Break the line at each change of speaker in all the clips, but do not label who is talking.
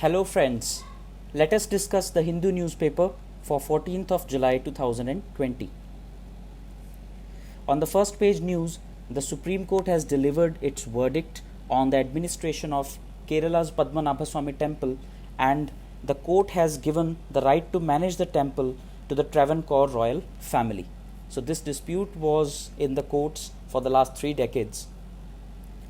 Hello friends, let us discuss the Hindu newspaper for 14th of July 2020. On the first page news, the Supreme Court has delivered its verdict on the administration of Kerala's Padmanabhaswamy temple, and the court has given the right to manage the temple to the Travancore royal family. So this dispute was in the courts for the last 3 decades.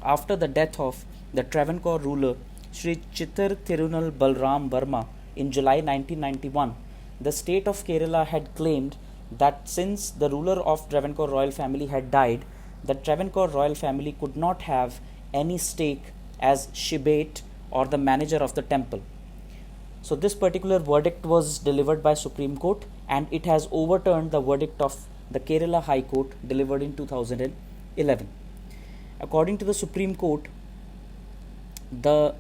After the death of the Travancore ruler Sri Chittar Tirunal Balram Verma in July 1991, the state of Kerala had claimed that since the ruler of Travancore royal family had died, the Travancore royal family could not have any stake as shibate or the manager of the temple. So this particular verdict was delivered by Supreme Court, and it has overturned the verdict of the Kerala High Court delivered in 2011. According to the Supreme Court, the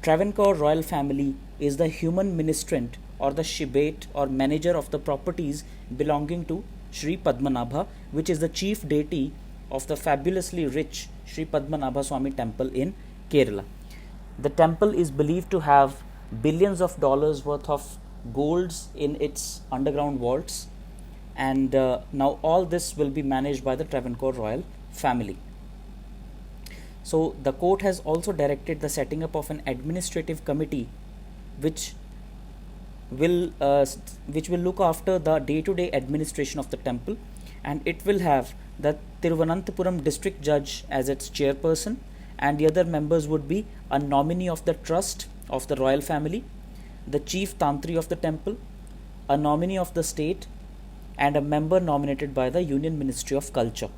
Travancore royal family is the human ministrant or the shibate or manager of the properties belonging to Sri Padmanabha, which is the chief deity of the fabulously rich Sri Padmanabhaswamy temple in Kerala. The temple is believed to have billions of dollars worth of golds in its underground vaults, and now all this will be managed by the Travancore royal family. So the court has also directed the setting up of an administrative committee which will look after the day-to-day administration of the temple, and it will have the Thiruvananthapuram district judge as its chairperson, and the other members would be a nominee of the trust of the royal family, the chief tantri of the temple, a nominee of the state, and a member nominated by the Union Ministry of Culture.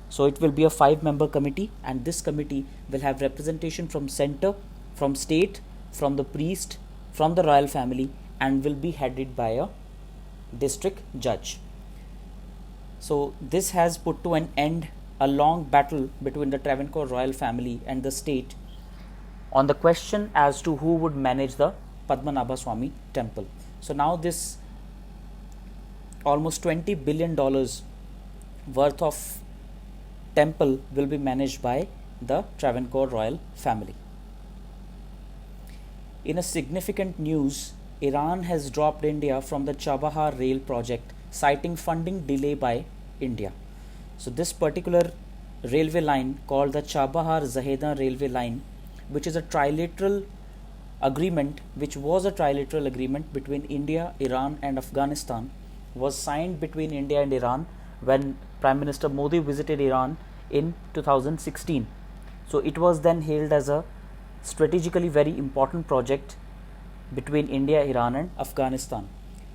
So it will be a 5-member committee, and this committee will have representation from center, from state, from the priest, from the royal family, and will be headed by a district judge. So this has put to an end a long battle between the Travancore royal family and the state on the question as to who would manage the Padmanabhaswamy temple. So now this almost $20 billion worth of temple will be managed by the Travancore royal family. In a significant news, Iran has dropped India from the Chabahar rail project, citing funding delay by India. So this particular railway line, called the Chabahar-Zahedan railway line, which is a trilateral agreement, between India, Iran and Afghanistan, was signed between India and Iran when Prime Minister Modi visited Iran in 2016. So it was then hailed as a strategically very important project between India, Iran and Afghanistan.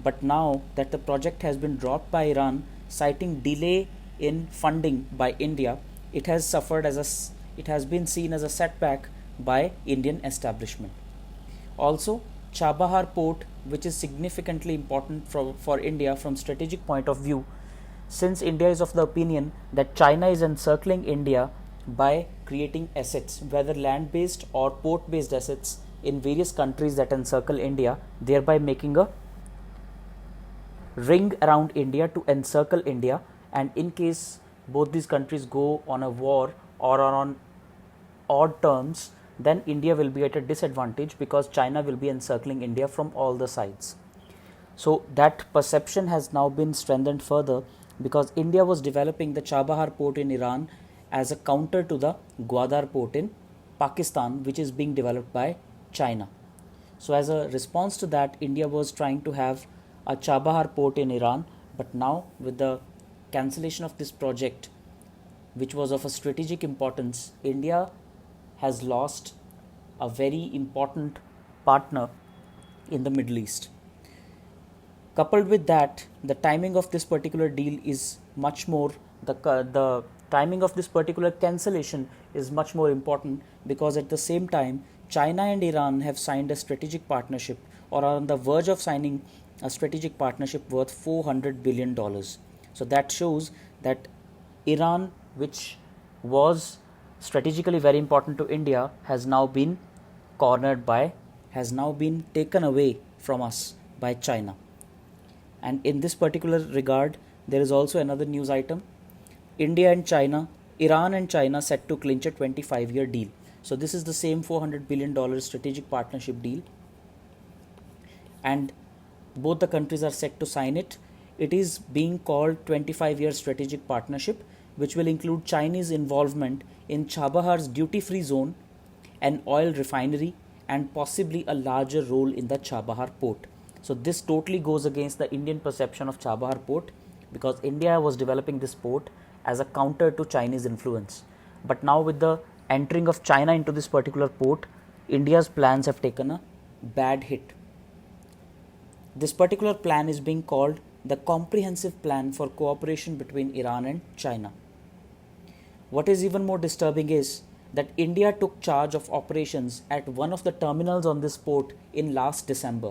But now that the project has been dropped by Iran, citing delay in funding by India, it has been seen as a setback by Indian establishment. Also, Chabahar port, which is significantly important for India from strategic point of view, since India is of the opinion that China is encircling India by creating assets, whether land-based or port-based assets in various countries that encircle India, thereby making a ring around India to encircle India, and in case both these countries go on a war or are on odd terms, then India will be at a disadvantage because China will be encircling India from all the sides. So that perception has now been strengthened further because India was developing the Chabahar port in Iran as a counter to the Gwadar port in Pakistan, which is being developed by China. So as a response to that, India was trying to have a Chabahar port in Iran, but now with the cancellation of this project, which was of a strategic importance, India has lost a very important partner in the Middle East. Coupled with that, the timing of this particular deal is much more, the timing of this particular cancellation is much more important, because at the same time, China and Iran have signed a strategic partnership or are on the verge of signing a strategic partnership worth $400 billion. So that shows that Iran, which was strategically very important to India, has now been taken away from us by China. And in this particular regard, there is also another news item. Iran and China set to clinch a 25-year deal. So this is the same $400 billion strategic partnership deal, and both the countries are set to sign it. It is being called 25-year strategic partnership, which will include Chinese involvement in Chabahar's duty-free zone, an oil refinery, and possibly a larger role in the Chabahar port. So this totally goes against the Indian perception of Chabahar port, because India was developing this port as a counter to Chinese influence. But now with the entering of China into this particular port, India's plans have taken a bad hit. This particular plan is being called the Comprehensive Plan for Cooperation between Iran and China. What is even more disturbing is that India took charge of operations at one of the terminals on this port in last December,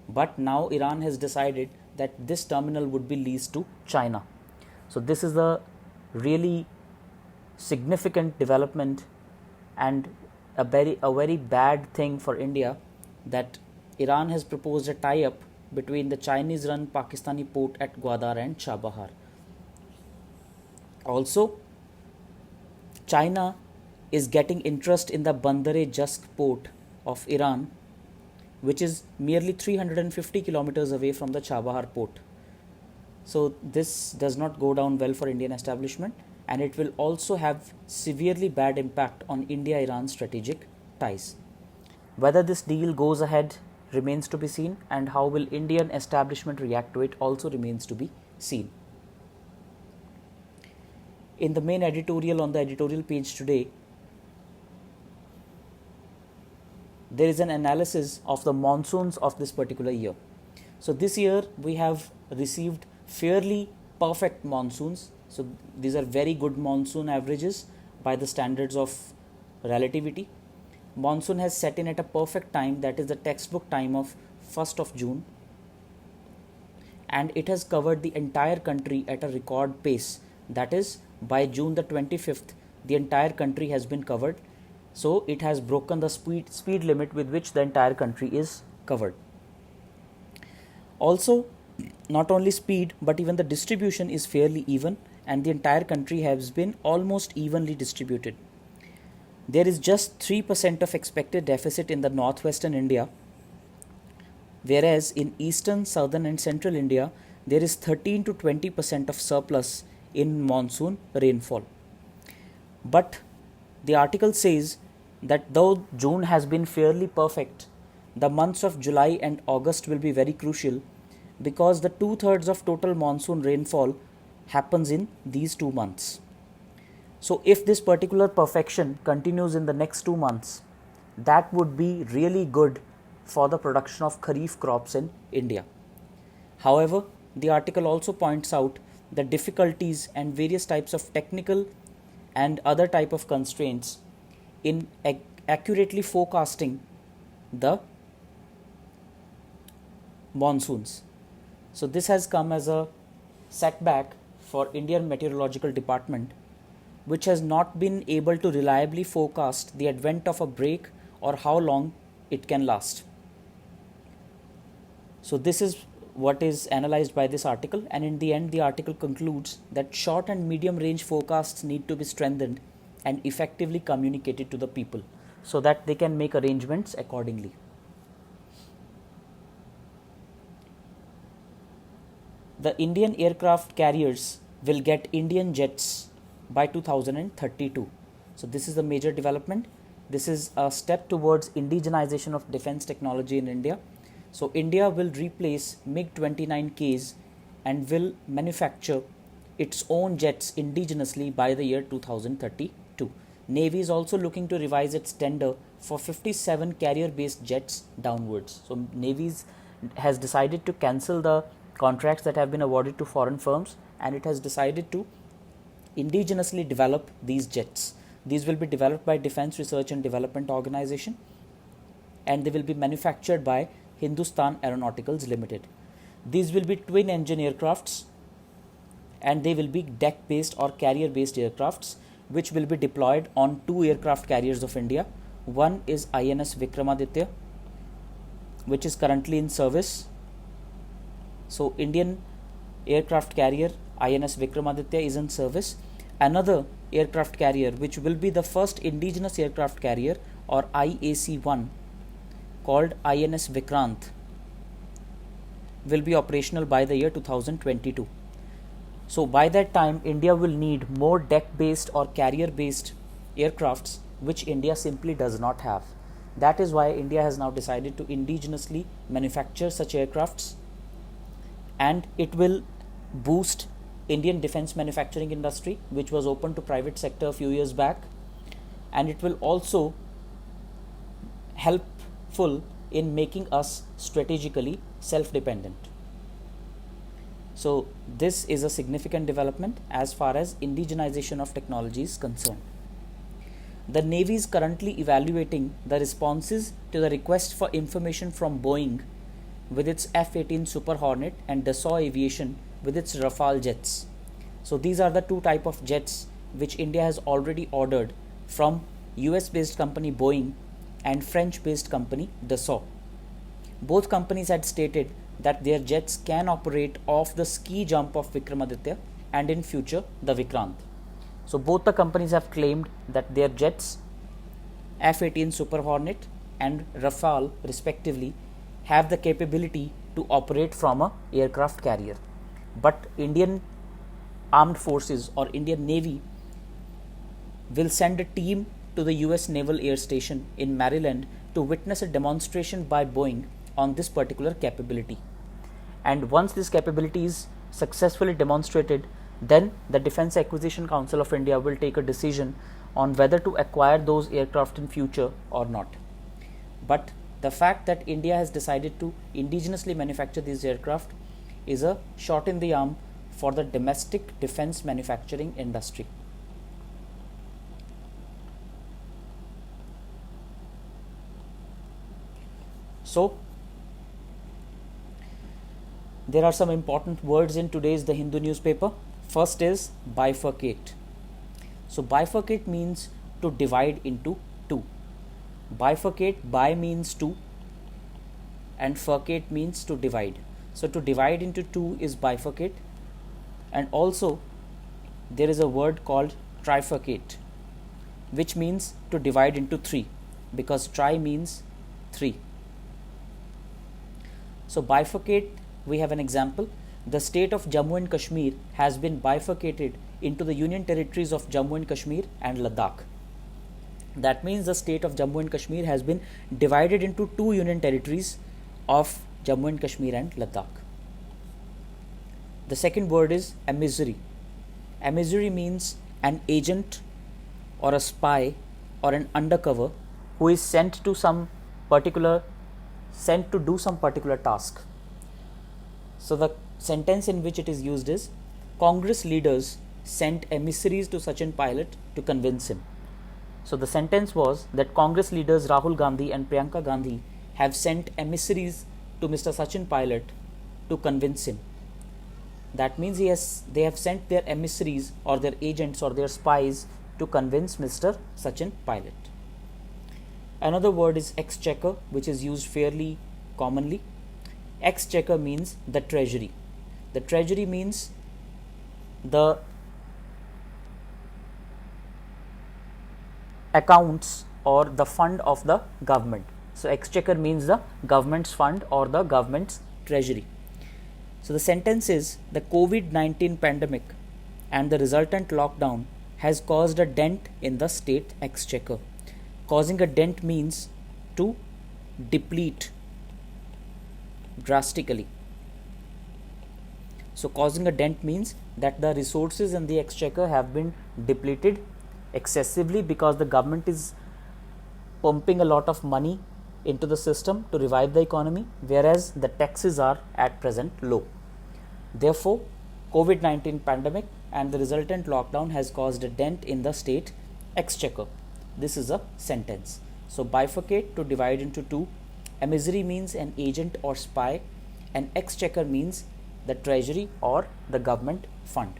but now Iran has decided that this terminal would be leased to China. So this is a really significant development and a very bad thing for India, that Iran has proposed a tie-up between the Chinese-run Pakistani port at Gwadar and Chabahar. Also, China is getting interest in the Bandar-e-Jask port of Iran, which is merely 350 kilometers away from the Chabahar port. So this does not go down well for Indian establishment, and it will also have severely bad impact on India-Iran strategic ties. Whether this deal goes ahead remains to be seen, and how will Indian establishment react to it also remains to be seen. In the main editorial on the editorial page today, there is an analysis of the monsoons of this particular year. So this year we have received fairly perfect monsoons. So these are very good monsoon averages by the standards of relativity. Monsoon has set in at a perfect time, that is the textbook time of 1st of June, and it has covered the entire country at a record pace. That is, by June the 25th, the entire country has been covered. So it has broken the speed limit with which the entire country is covered. Also, not only speed but even the distribution is fairly even, and the entire country has been almost evenly distributed. There is just 3% of expected deficit in the northwestern India, whereas in eastern, southern and central India there is 13 to 20% of surplus in monsoon rainfall. But the article says that though June has been fairly perfect, the months of July and August will be very crucial, because the 2/3 of total monsoon rainfall happens in these 2 months. So if this particular perfection continues in the next 2 months, that would be really good for the production of kharif crops in India. However, the article also points out the difficulties and various types of technical and other type of constraints in accurately forecasting the monsoons. So this has come as a setback for Indian Meteorological Department, which has not been able to reliably forecast the advent of a break or how long it can last. So this is what is analyzed by this article, and in the end the article concludes that short and medium range forecasts need to be strengthened and effectively communicated to the people so that they can make arrangements accordingly. The Indian aircraft carriers will get Indian jets by 2032. So this is the major development. This is a step towards indigenization of defense technology in India. So India will replace MiG-29Ks and will manufacture its own jets indigenously by the year 2032. Navy is also looking to revise its tender for 57 carrier-based jets downwards. So Navy has decided to cancel the contracts that have been awarded to foreign firms, and it has decided to indigenously develop these jets. These will be developed by Defense Research and Development Organization, and they will be manufactured by Hindustan Aeronauticals Limited. These will be twin engine aircrafts, and they will be deck based or carrier based aircrafts, which will be deployed on 2 aircraft carriers of India. One is INS Vikramaditya, which is currently in service. So Indian aircraft carrier INS Vikramaditya is in service. Another aircraft carrier, which will be the first indigenous aircraft carrier, or IAC-1 called INS Vikrant will be operational by the year 2022. So by that time, India will need more deck-based or carrier-based aircrafts, which India simply does not have. That is why India has now decided to indigenously manufacture such aircrafts, and it will boost Indian defense manufacturing industry, which was open to private sector a few years back, and it will also helpful in making us strategically self-dependent. So this is a significant development as far as indigenization of technology is concerned. The Navy is currently evaluating the responses to the request for information from Boeing with its F-18 Super Hornet and Dassault Aviation with its Rafale jets. So these are the two type of jets which India has already ordered from US-based company Boeing and French-based company Dassault. Both companies had stated that their jets can operate off the ski jump of Vikramaditya and in future the Vikrant. So both the companies have claimed that their jets, F-18 Super Hornet and Rafale respectively, have the capability to operate from a aircraft carrier. But Indian Armed Forces or Indian Navy will send a team to the US Naval Air Station in Maryland to witness a demonstration by Boeing on this particular capability. And once this capability is successfully demonstrated, then the Defence Acquisition Council of India will take a decision on whether to acquire those aircraft in future or not. But the fact that India has decided to indigenously manufacture these aircraft is a shot in the arm for the domestic defense manufacturing industry. So there are some important words in today's The Hindu newspaper. First is bifurcate. So bifurcate means to divide into two. Bifurcate, bi means two and furcate means to divide. So to divide into two is bifurcate, and also there is a word called trifurcate, which means to divide into three, because tri means three. So bifurcate, we have an example. The state of Jammu and Kashmir has been bifurcated into the union territories of Jammu and Kashmir and Ladakh. That means the state of Jammu and Kashmir has been divided into two union territories of Jammu and Kashmir and Ladakh. The second word is emissary. Emissary means an agent or a spy or an undercover who is sent to do some particular task. So the sentence in which it is used is, Congress leaders sent emissaries to Sachin Pilot to convince him. So the sentence was that Congress leaders Rahul Gandhi and Priyanka Gandhi have sent emissaries to Mr. Sachin Pilot to convince him. That means they have sent their emissaries or their agents or their spies to convince Mr. Sachin Pilot. Another word is exchequer, which is used fairly commonly. Exchequer means the treasury. The treasury means the accounts or the fund of the government. So exchequer means the government's fund or the government's treasury. So the sentence is, the COVID-19 pandemic and the resultant lockdown has caused a dent in the state exchequer. Causing a dent means to deplete drastically. So causing a dent means that the resources in the exchequer have been depleted excessively because the government is pumping a lot of money into the system to revive the economy, whereas the taxes are at present low. Therefore, COVID-19 pandemic and the resultant lockdown has caused a dent in the state exchequer. This is a sentence. So bifurcate, to divide into two. Emissary means an agent or spy, and exchequer means the treasury or the government fund.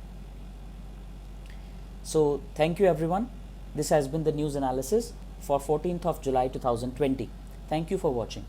So thank you everyone. This has been the news analysis for 14th of July 2020. Thank you for watching.